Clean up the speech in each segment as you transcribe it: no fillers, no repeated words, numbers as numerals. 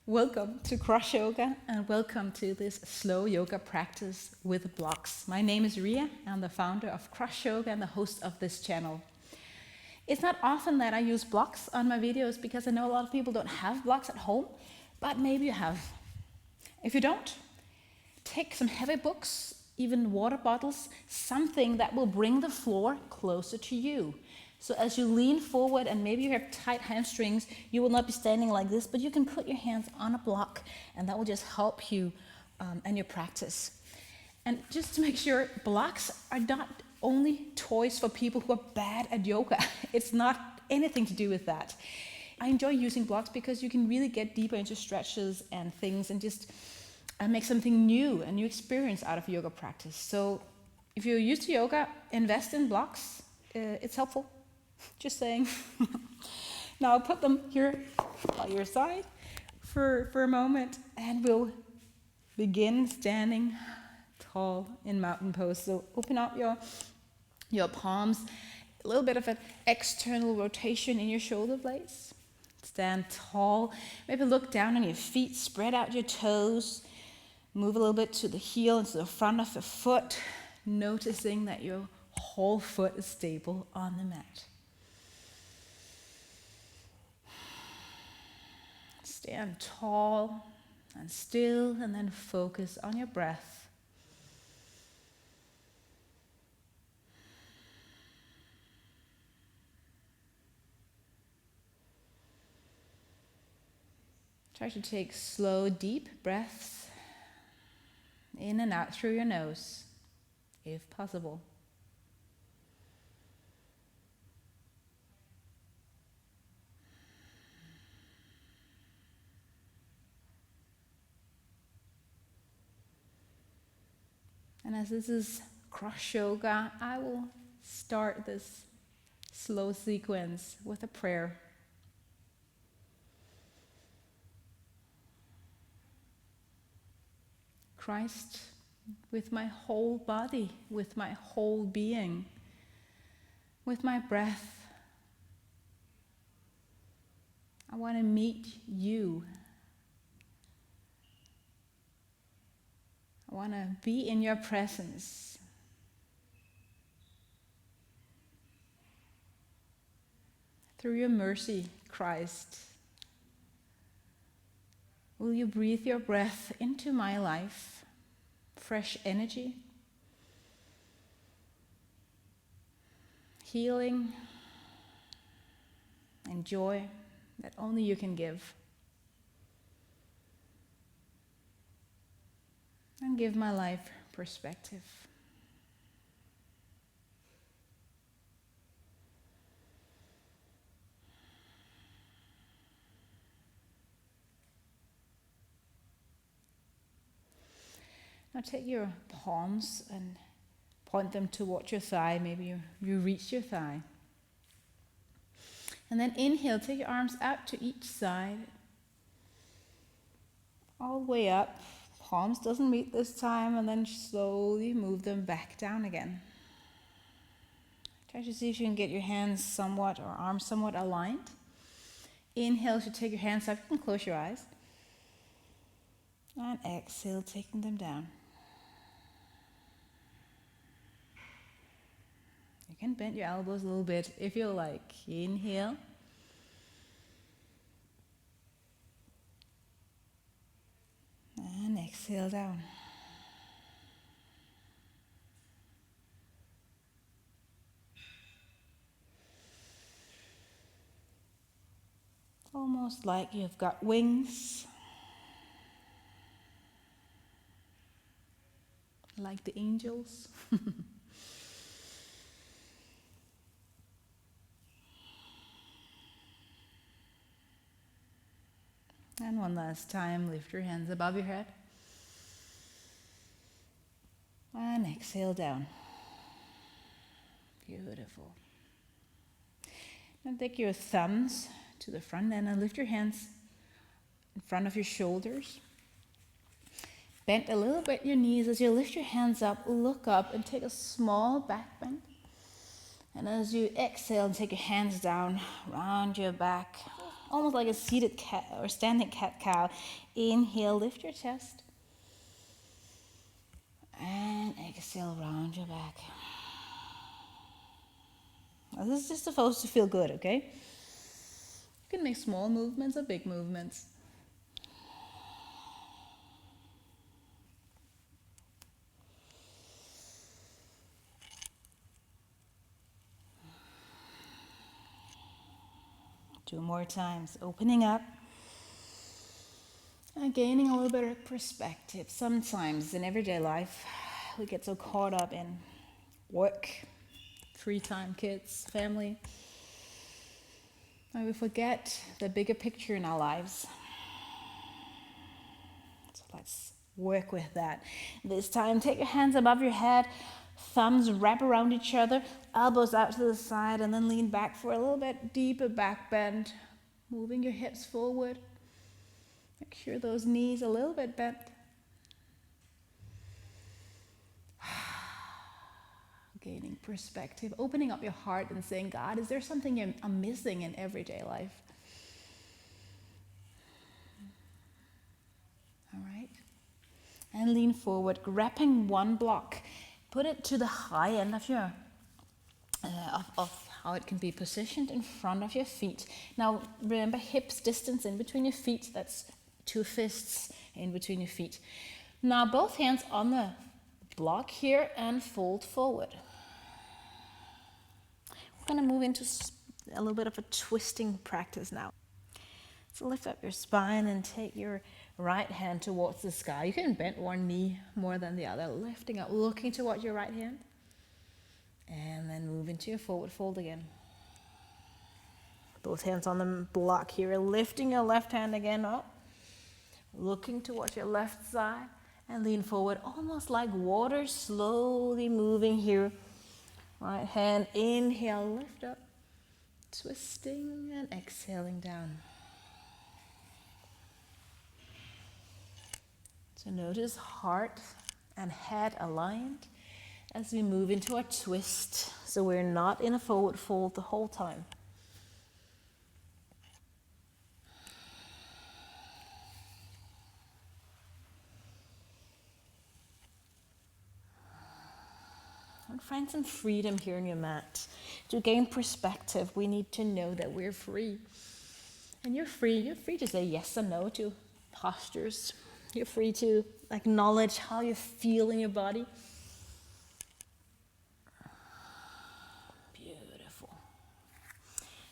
Welcome to CrossYoga and welcome to this slow yoga practice with blocks. My name is Ria. I'm the founder of CrossYoga and the host of this channel. It's not often that I use blocks on my videos because I know a lot of people don't have blocks at home, but maybe you have. If you don't, take some heavy books, even water bottles, something that will bring the floor closer to you. So as you lean forward and maybe you have tight hamstrings, you will not be standing like this, but you can put your hands on a block and that will just help you and your practice. And just to make sure, blocks are not only toys for people who are bad at yoga. It's not anything to do with that. I enjoy using blocks because you can really get deeper into stretches and things and just make something new, a new experience out of yoga practice. So if you're used to yoga, invest in blocks. It's helpful. Just saying. Now I'll put them here by your side for a moment and we'll begin standing tall in mountain pose. So open up your palms, a little bit of an external rotation in your shoulder blades. Stand tall, maybe look down on your feet, spread out your toes, move a little bit to the heel and to the front of the foot, noticing that your whole foot is stable on the mat. Stand tall and still and then focus on your breath. Try to take slow, deep breaths in and out through your nose, if possible. And as this is CrossYoga, I will start this slow sequence with a prayer. Christ, with my whole body, with my whole being, with my breath, I want to meet you. I want to be in your presence. Through your mercy, Christ, will you breathe your breath into my life, fresh energy, healing, and joy that only you can give. And give my life perspective. Now take your palms and point them towards your thigh. Maybe you reach your thigh. And then inhale, take your arms out to each side. All the way up. Palms doesn't meet this time, and then slowly move them back down again. Try to see if you can get your hands somewhat or arms somewhat aligned. Inhale, you take your hands up, you can close your eyes. And exhale, taking them down. You can bend your elbows a little bit if you like. Inhale. And exhale down. Almost like you've got wings. Like the angels. And one last time, lift your hands above your head. And exhale down. Beautiful. Now take your thumbs to the front end and lift your hands in front of your shoulders. Bend a little bit your knees as you lift your hands up, look up and take a small back bend. And as you exhale and take your hands down, round your back, almost like a seated cat or standing cat-cow. Inhale, lift your chest. And exhale, round your back. Now, this is just supposed to feel good, okay? You can make small movements or big movements. Two more times, opening up and gaining a little bit of perspective. Sometimes in everyday life, we get so caught up in work, free time, kids, family, and we forget the bigger picture in our lives. So let's work with that. This time, take your hands above your head, thumbs wrap around each other, elbows out to the side, and then lean back for a little bit deeper back bend, moving your hips forward. Make sure those knees a little bit bent. Gaining perspective, opening up your heart and saying, God, is there something I'm missing in everyday life? All right. And lean forward, grabbing one block. Put it to the high end of your of how it can be positioned in front of your feet. Now remember, hips distance in between your feet. That's 2 fists in between your feet. Now both hands on the block here and fold forward. We're going to move into a little bit of a twisting practice now. So lift up your spine and take your right hand towards the sky. You can bend one knee more than the other, lifting up, looking towards your right hand. And then move into your forward fold again. Both hands on the block here, lifting your left hand again up, looking towards your left side, and lean forward, almost like water slowly moving here. Right hand, inhale, lift up, twisting and exhaling down. So notice heart and head aligned as we move into our twist, so we're not in a forward fold the whole time. And find some freedom here in your mat. To gain perspective, we need to know that we're free. And you're free to say yes and no to postures. You're free to acknowledge how you feel in your body. Beautiful.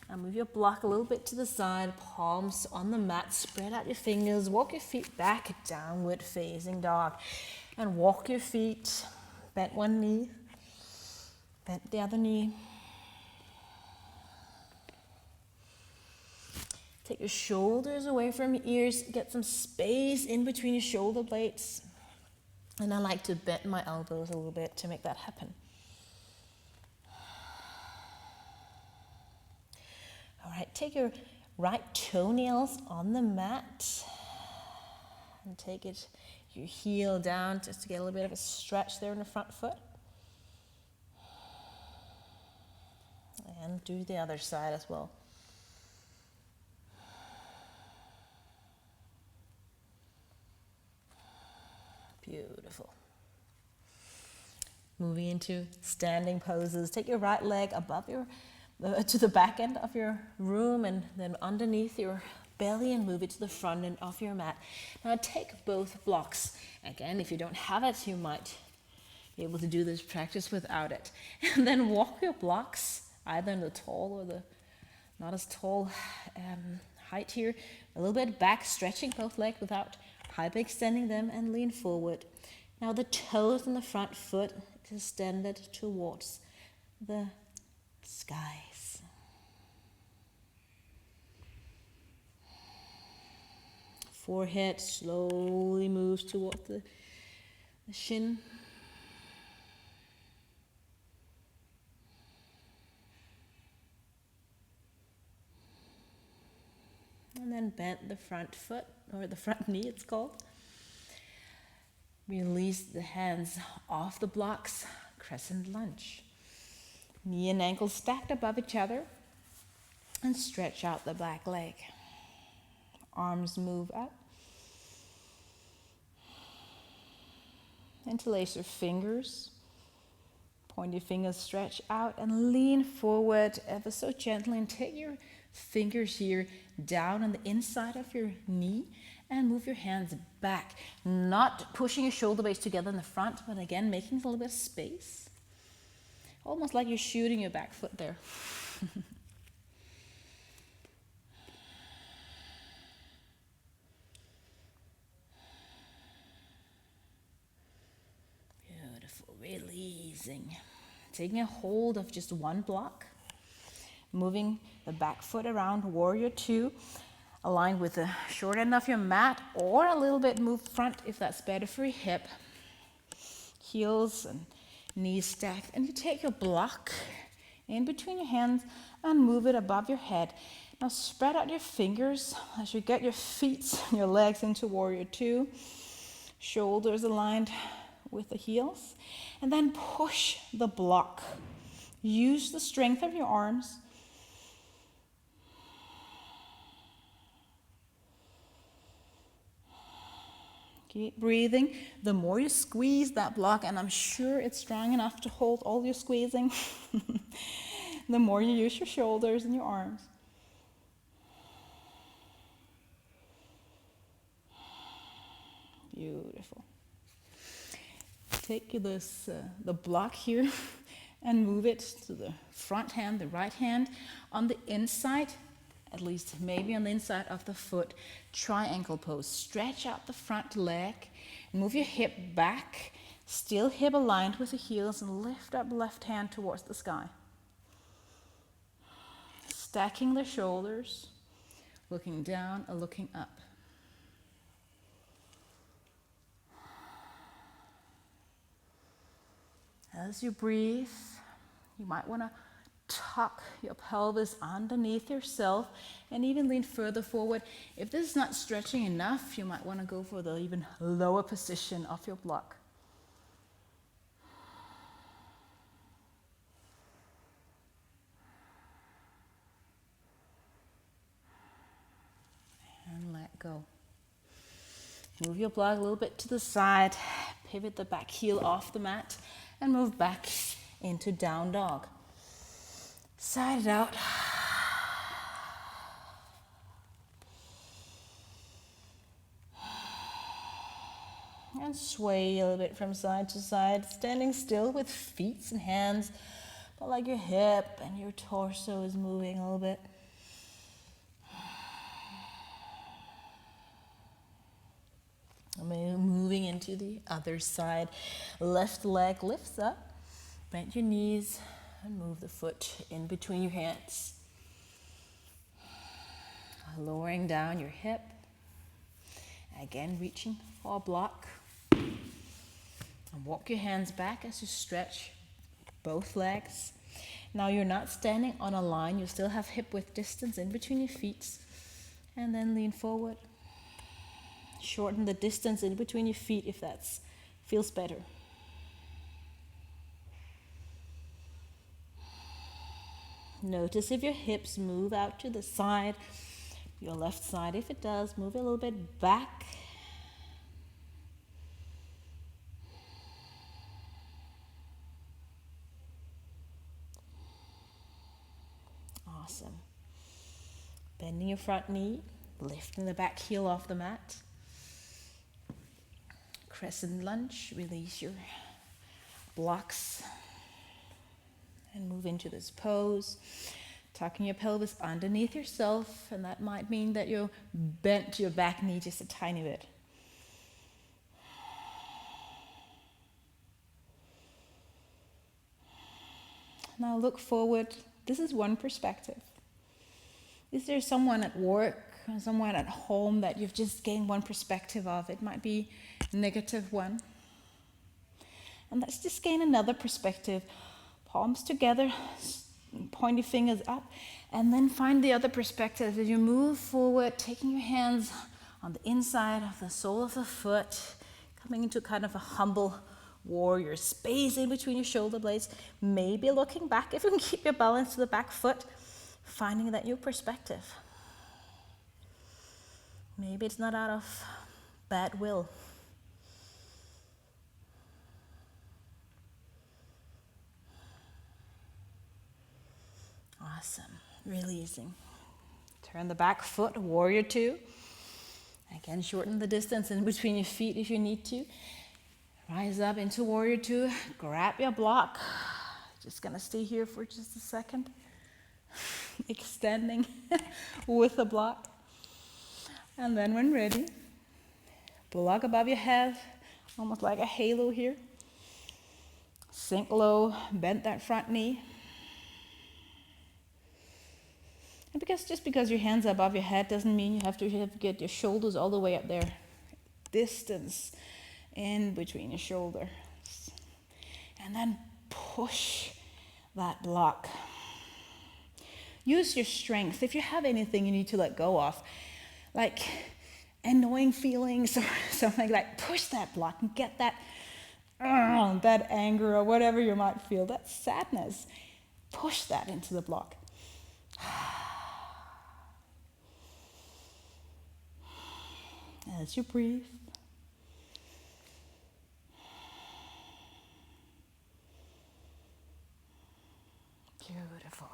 Now move your block a little bit to the side, palms on the mat, spread out your fingers, walk your feet back, downward facing dog. And walk your feet, bend one knee, bend the other knee. Take your shoulders away from your ears, get some space in between your shoulder blades. And I like to bend my elbows a little bit to make that happen. All right, take your right toenails on the mat and take your heel down just to get a little bit of a stretch there in the front foot. And do the other side as well. Beautiful. Moving into standing poses. Take your right leg above to the back end of your room and then underneath your belly and move it to the front end of your mat. Now take both blocks. Again, if you don't have it, you might be able to do this practice without it. And then walk your blocks either in the tall or the not as tall height here. A little bit back, stretching both legs without hyperextending them, and lean forward. Now the toes on the front foot is extended towards the skies. Forehead slowly moves towards the shin. And then bend the front foot, or the front knee it's called. Release the hands off the blocks, Crescent Lunge. Knee and ankle stacked above each other, and stretch out the back leg. Arms move up. Interlace your fingers. Point your fingers, stretch out and lean forward ever so gently, and take your fingers here down on the inside of your knee and move your hands back. Not pushing your shoulder blades together in the front, but again, making a little bit of space. Almost like you're shooting your back foot there. Beautiful, releasing. Taking a hold of just one block. Moving the back foot around, warrior two. Aligned with the short end of your mat, or a little bit move front if that's better for your hip. Heels and knees stacked. And you take your block in between your hands and move it above your head. Now spread out your fingers as you get your feet and your legs into warrior two. Shoulders aligned with the heels. And then push the block. Use the strength of your arms. Keep breathing. The more you squeeze that block, and I'm sure it's strong enough to hold all your squeezing, the more you use your shoulders and your arms. Beautiful. Take the block here and move it to the front hand, the right hand, on the inside. At least maybe on the inside of the foot, triangle pose. Stretch out the front leg, move your hip back, still hip aligned with the heels, and lift up left hand towards the sky. Stacking the shoulders, looking down or looking up. As you breathe, you might want to tuck your pelvis underneath yourself and even lean further forward. If this is not stretching enough, you might want to go for the even lower position of your block. And let go. Move your block a little bit to the side, pivot the back heel off the mat, and move back into down dog. Side it out. And sway a little bit from side to side, standing still with feet and hands, but like your hip and your torso is moving a little bit. Moving into the other side. Left leg lifts up, bend your knees, and move the foot in between your hands. Lowering down your hip. Again, reaching for a block. And walk your hands back as you stretch both legs. Now you're not standing on a line. You still have hip width distance in between your feet. And then lean forward. Shorten the distance in between your feet if that feels better. Notice if your hips move out to the side, your left side. If it does, move a little bit back. Awesome. Bending your front knee, lifting the back heel off the mat. Crescent Lunge, release your blocks and move into this pose. Tucking your pelvis underneath yourself, and that might mean that you bent your back knee just a tiny bit. Now look forward. This is one perspective. Is there someone at work or someone at home that you've just gained one perspective of? It might be a negative one. And let's just gain another perspective. Palms together, point your fingers up, and then find the other perspective as you move forward, taking your hands on the inside of the sole of the foot, coming into kind of a humble warrior, space in between your shoulder blades, maybe looking back if you can keep your balance to the back foot, finding that new perspective. Maybe it's not out of bad will. Awesome. Releasing. Turn the back foot, warrior two. Again, shorten the distance in between your feet if you need to. Rise up into warrior two. Grab your block. Just gonna stay here for just a second. Extending with the block. And then when ready, block above your head, almost like a halo here. Sink low, bend that front knee. And just because your hands are above your head doesn't mean you have to get your shoulders all the way up there. Distance in between your shoulders. And then push that block. Use your strength. If you have anything you need to let go of, like annoying feelings or something like, push that block and get that anger or whatever you might feel, that sadness, push that into the block. As you breathe, beautiful.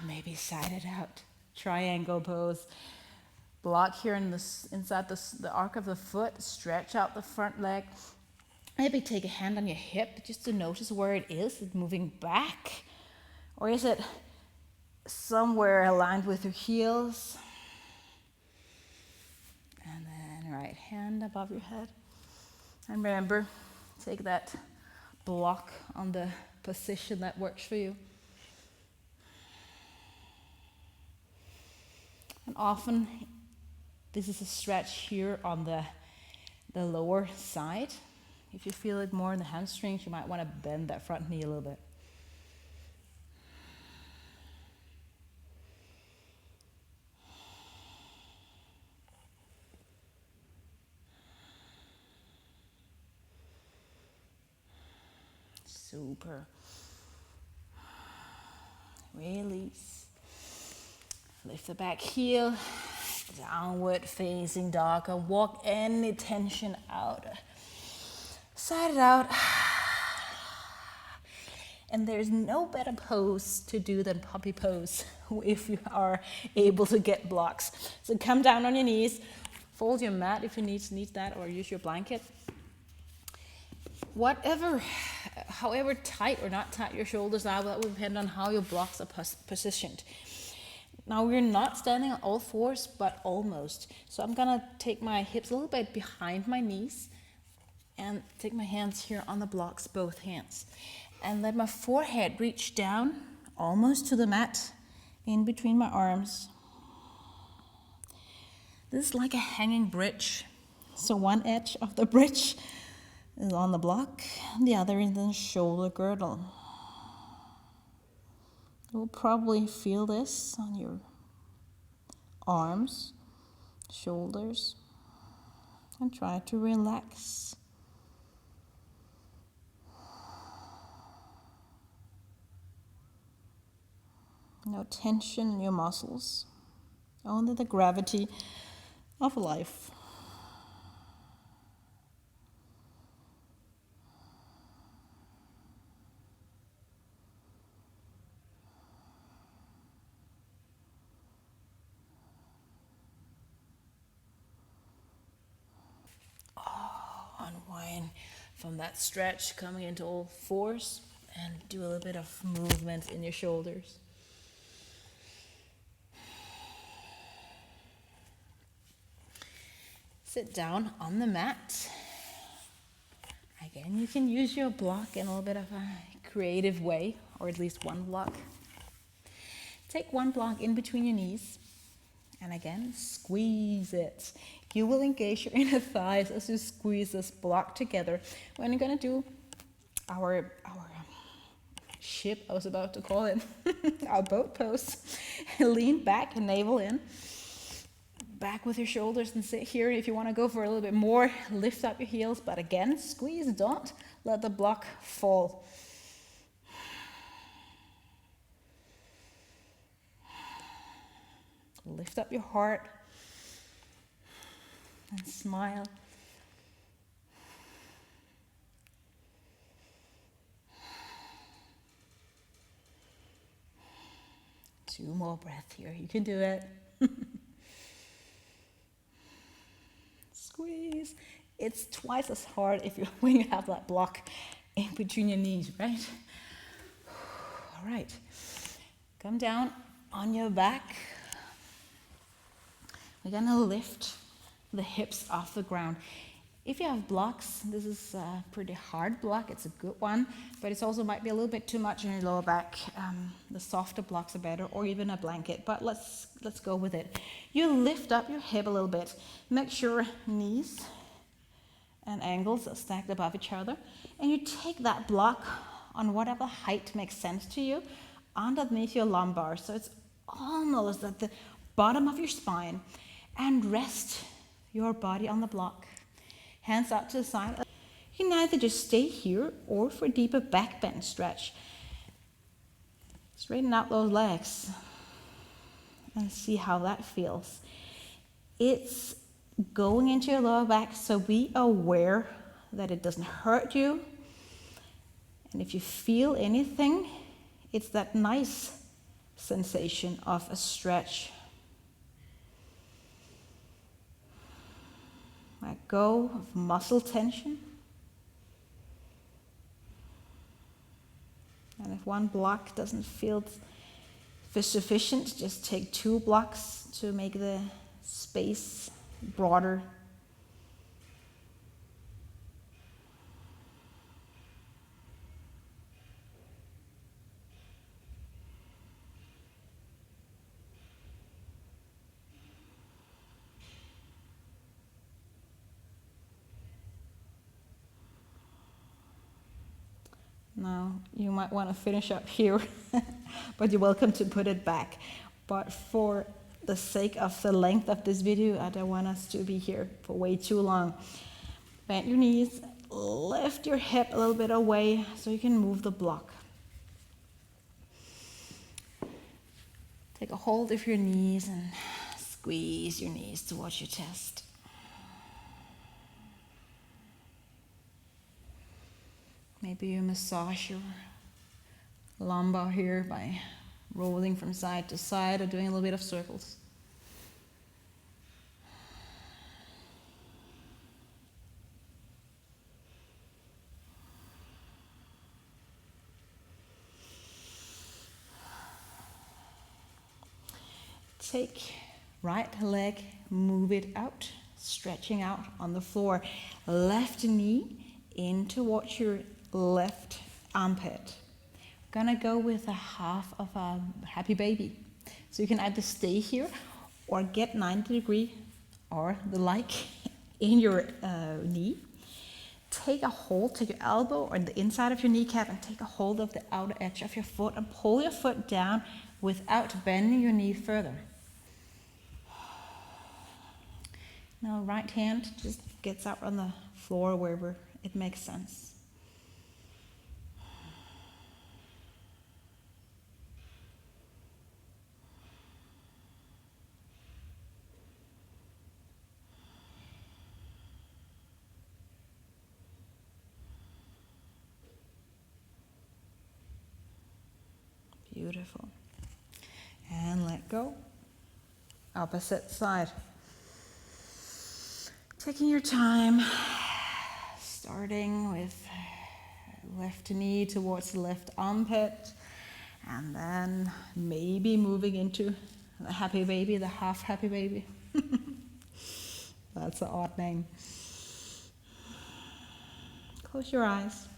Maybe side it out. Triangle pose. Block here inside the arc of the foot. Stretch out the front leg. Maybe take a hand on your hip just to notice where it is. Is it moving back? Or is it somewhere aligned with your heels? And then right hand above your head. And remember, take that block on the position that works for you. And often, this is a stretch here on the lower side. If you feel it more in the hamstrings, you might want to bend that front knee a little bit. Super. Release. Lift the back heel. Downward facing dog. And walk any tension out. Side it out. And there's no better pose to do than puppy pose if you are able to get blocks. So come down on your knees. Fold your mat if you need that, or use your blanket. However tight or not tight your shoulders are, that will depend on how your blocks are positioned. Now we're not standing on all fours, but almost. So I'm gonna take my hips a little bit behind my knees and take my hands here on the blocks, both hands. And let my forehead reach down almost to the mat in between my arms. This is like a hanging bridge. So one edge of the bridge is on the block, the other is the shoulder girdle. You'll probably feel this on your arms, shoulders, and try to relax. No tension in your muscles, only the gravity of life. Unwind from that stretch, coming into all fours, and do a little bit of movement in your shoulders. Sit down on the mat. Again, you can use your block in a little bit of a creative way, or at least one block. Take one block in between your knees, and again, squeeze it. You will engage your inner thighs as you squeeze this block together. When you're gonna do our ship, I was about to call it, our boat pose. Lean back and navel in. Back with your shoulders and sit here. If you want to go for a little bit more, lift up your heels, but again, squeeze, don't let the block fall. Lift up your heart, And smile. Two more breaths here. You can do it. Squeeze. It's twice as hard when you have that block in between your knees, right? All right. Come down on your back. We're gonna lift the hips off the ground. If you have blocks, this is a pretty hard block. It's a good one, but it also might be a little bit too much in your lower back. The softer blocks are better, or even a blanket, but let's go with it. You lift up your hip a little bit. Make sure knees and ankles are stacked above each other, and you take that block on whatever height makes sense to you underneath your lumbar, so it's almost at the bottom of your spine, and rest your body on the block. Hands out to the side. You can either just stay here or for a deeper back bend stretch. Straighten out those legs and see how that feels. It's going into your lower back, so be aware that it doesn't hurt you. And if you feel anything, it's that nice sensation of a stretch. Let go of muscle tension. And if one block doesn't feel sufficient, just take 2 blocks to make the space broader. Now, you might want to finish up here, but you're welcome to put it back. But for the sake of the length of this video, I don't want us to be here for way too long. Bend your knees, lift your hip a little bit away so you can move the block. Take a hold of your knees and squeeze your knees towards your chest. Maybe you massage your lumbar here by rolling from side to side or doing a little bit of circles. Take right leg, move it out, stretching out on the floor. Left knee in towards your left armpit. Gonna go with a half of a happy baby. So you can either stay here or get 90 degree or the like in your knee. Take a hold, take your elbow or the inside of your kneecap and take a hold of the outer edge of your foot and pull your foot down without bending your knee further. Now right hand just gets out on the floor wherever it makes sense. Beautiful. And let go. Opposite side. Taking your time, starting with left knee towards the left armpit, and then maybe moving into the happy baby, the half happy baby. That's an odd name. Close your eyes.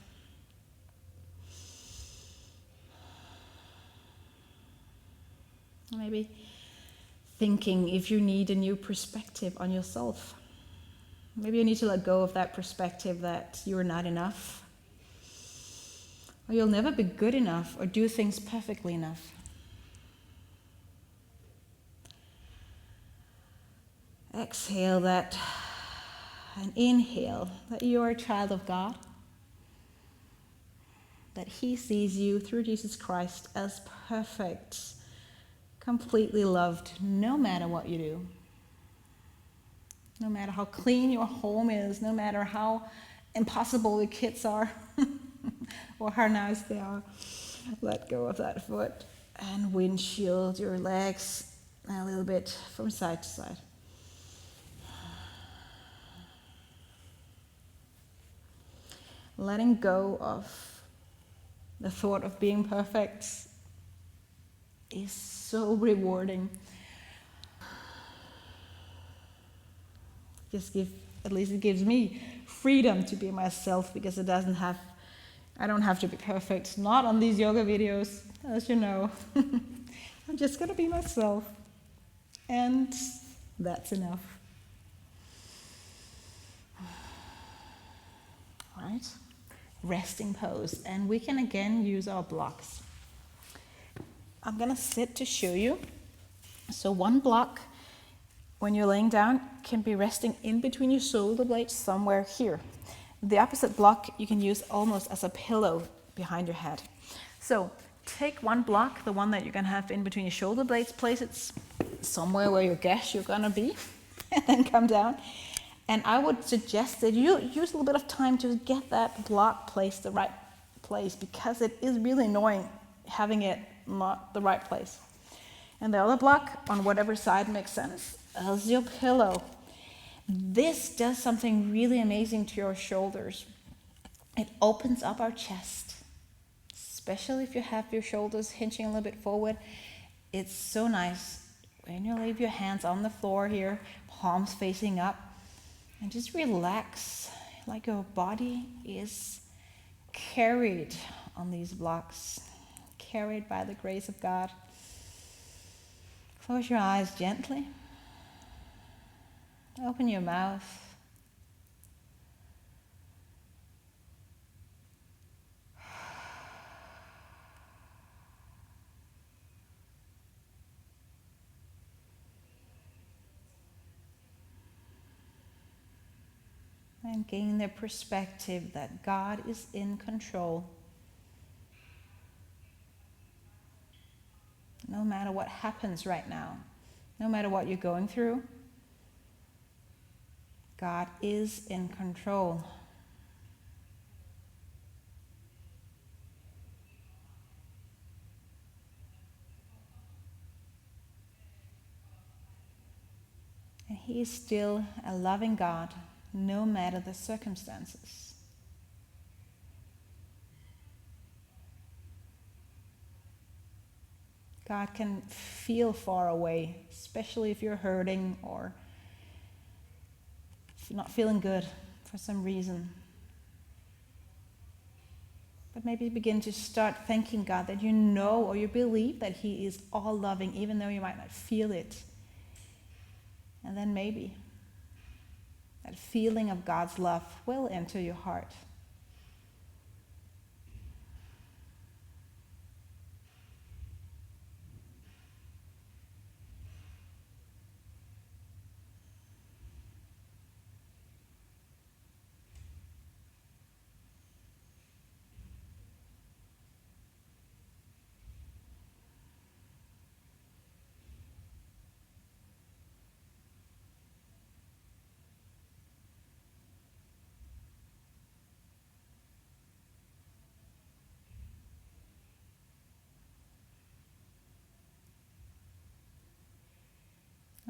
Maybe thinking if you need a new perspective on yourself. Maybe you need to let go of that perspective that you're not enough, or you'll never be good enough or do things perfectly enough. Exhale that and inhale that you are a child of God, that He sees you through Jesus Christ as perfect, completely loved, no matter what you do. No matter how clean your home is, no matter how impossible the kids are, or how nice they are, let go of that foot and windshield your legs a little bit from side to side. Letting go of the thought of being perfect is so rewarding. At least it gives me freedom to be myself, because I don't have to be perfect. Not on these yoga videos, as you know. I'm just gonna be myself, and that's enough. Right? Resting pose, and we can again use our blocks. I'm gonna sit to show you. So one block, when you're laying down, can be resting in between your shoulder blades somewhere here. The opposite block you can use almost as a pillow behind your head. So take one block, the one that you're gonna have in between your shoulder blades, place it somewhere where you guess you're gonna be, and then come down. And I would suggest that you use a little bit of time to get that block placed the right place, because it is really annoying having it not the right place. And the other block, on whatever side makes sense, as your pillow. This does something really amazing to your shoulders. It opens up our chest, especially if you have your shoulders hinging a little bit forward. It's so nice when you leave your hands on the floor here, palms facing up, and just relax, like your body is carried on these blocks, carried by the grace of God. Close your eyes gently. Open your mouth. And gain the perspective that God is in control. No matter what happens right now, no matter what you're going through, God is in control. And He is still a loving God, no matter the circumstances. God can feel far away, especially if you're hurting or if you're not feeling good for some reason. But maybe begin to start thanking God that you know or you believe that He is all loving, even though you might not feel it. And then maybe that feeling of God's love will enter your heart.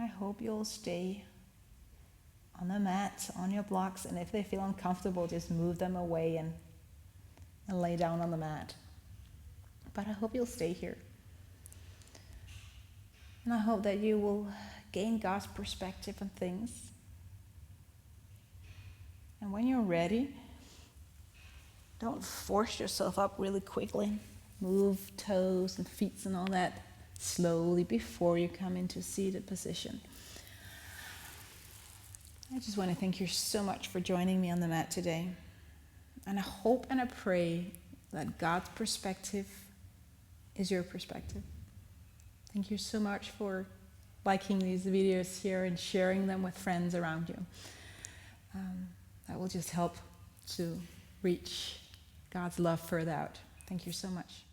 I hope you'll stay on the mat, on your blocks, and if they feel uncomfortable, just move them away and lay down on the mat. But I hope you'll stay here. And I hope that you will gain God's perspective on things. And when you're ready, don't force yourself up really quickly. Move toes and feet and all that slowly before you come into seated position. I just want to thank you so much for joining me on the mat today. And I hope and I pray that God's perspective is your perspective. Thank you so much for liking these videos here and sharing them with friends around you. That will just help to reach God's love further out. Thank you so much.